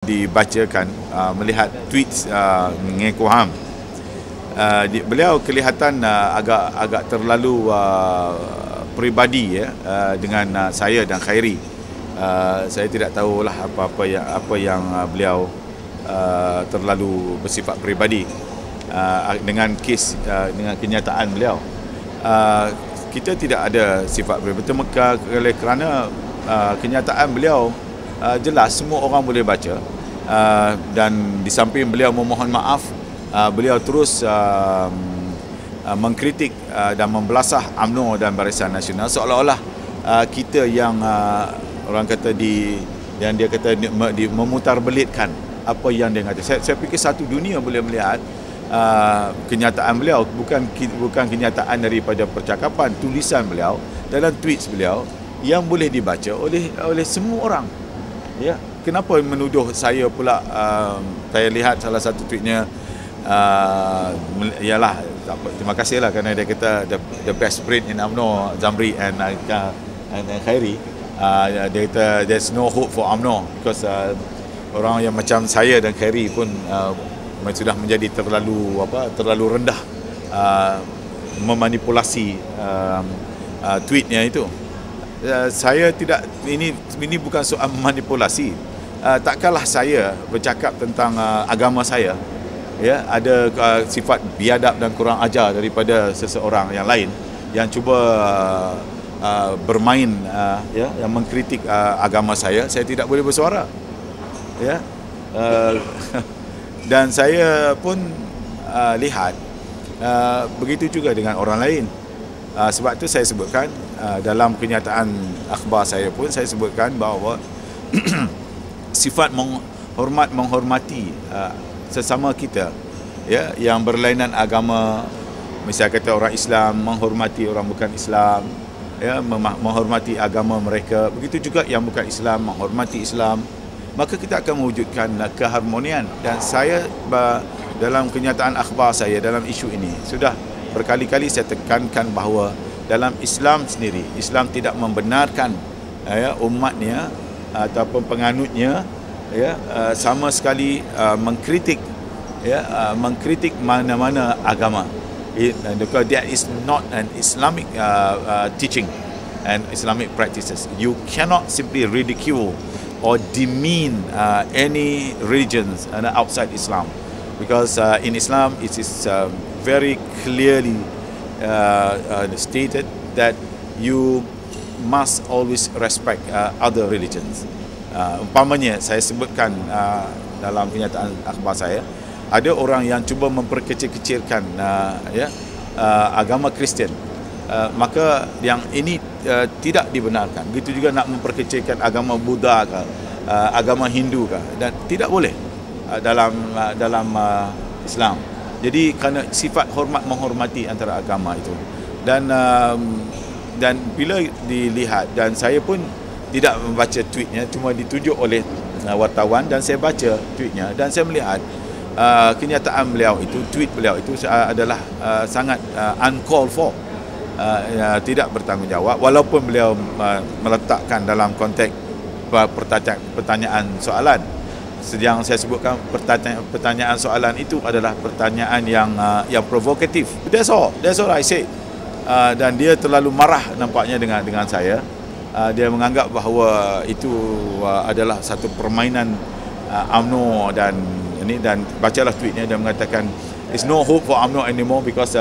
dibacakan melihat tweet Mengeku Ham. Beliau kelihatan agak terlalu peribadi dengan saya dan Khairi. Saya tidak tahulah apa yang beliau terlalu bersifat peribadi dengan kes dengan kenyataan beliau. Kita tidak ada sifat peribadi kerana kenyataan beliau jelas semua orang boleh baca, dan di samping beliau memohon maaf, beliau terus mengkritik dan membelasah UMNO dan Barisan Nasional seolah-olah kita yang orang kata yang dia kata memutarbelitkan apa yang dia kata. Saya fikir satu dunia boleh melihat kenyataan beliau bukan kenyataan daripada percakapan, tulisan beliau dalam tweets beliau yang boleh dibaca oleh semua orang. Ya, kenapa menuduh saya pula? Saya lihat salah satu tweetnya, ialah terima kasihlah kerana dia kata the best brain in UMNO, Zamri and Khairi. Dia kata there's no hope for UMNO because orang yang macam saya dan Khairi pun sudah menjadi terlalu rendah memanipulasi tweetnya itu. Saya tidak, ini bukan soal manipulasi. Takkanlah saya bercakap tentang agama saya, ya, ada sifat biadab dan kurang ajar daripada seseorang yang lain yang cuba bermain yang mengkritik agama saya tidak boleh bersuara, ya. Dan saya pun lihat begitu juga dengan orang lain. Sebab itu saya sebutkan dalam kenyataan akhbar saya pun saya sebutkan bahawa sifat menghormati sesama kita, ya, yang berlainan agama. Misalnya kata orang Islam menghormati orang bukan Islam, ya, menghormati agama mereka. Begitu juga yang bukan Islam menghormati Islam. Maka kita akan mewujudkan keharmonian. Dan saya dalam kenyataan akhbar saya dalam isu ini sudah berkali-kali saya tekankan bahawa dalam Islam sendiri, Islam tidak membenarkan umatnya ataupun penganutnya sama sekali mengkritik mana-mana agama. Because that is not an Islamic teaching and Islamic practices. You cannot simply ridicule or demean any religions outside Islam, because in Islam it is very clearly stated that you must always respect other religions. Umpamanya saya sebutkan dalam kenyataan akhbar saya, ada orang yang cuba memperkecil-kecilkan agama Kristian, maka yang ini tidak dibenarkan. Begitu juga nak memperkecilkan agama Buddha ke, agama Hindu ke, dan tidak boleh dalam Islam. Jadi kerana sifat menghormati antara agama itu, dan bila dilihat, dan saya pun tidak membaca tweetnya, cuma ditunjuk oleh wartawan dan saya baca tweetnya dan saya melihat kenyataan beliau itu, tweet beliau itu adalah sangat uncalled for, tidak bertanggungjawab, walaupun beliau meletakkan dalam konteks pertanyaan soalan. Yang saya sebutkan pertanyaan soalan itu adalah pertanyaan yang provokatif. That's all I say. Dan dia terlalu marah nampaknya dengan saya. Dia menganggap bahawa itu adalah satu permainan UMNO dan bacalah tweetnya, dia mengatakan there's no hope for UMNO anymore because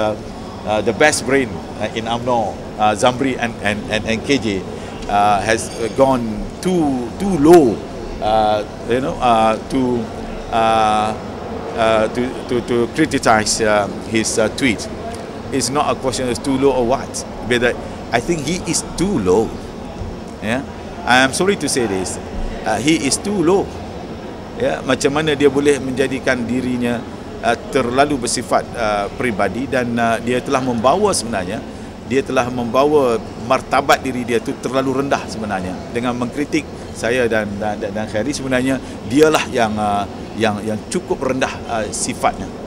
the best brain in UMNO, Zamri and KJ, has gone too low. To criticize his tweet. It's not a question of too low or what, but I think he is too low. Yeah, I am sorry to say this. He is too low. Ya, macam mana dia boleh menjadikan dirinya terlalu bersifat peribadi, dan dia telah membawa martabat diri dia itu terlalu rendah sebenarnya dengan mengkritik saya dan Khairi. Sebenarnya dialah yang cukup rendah sifatnya.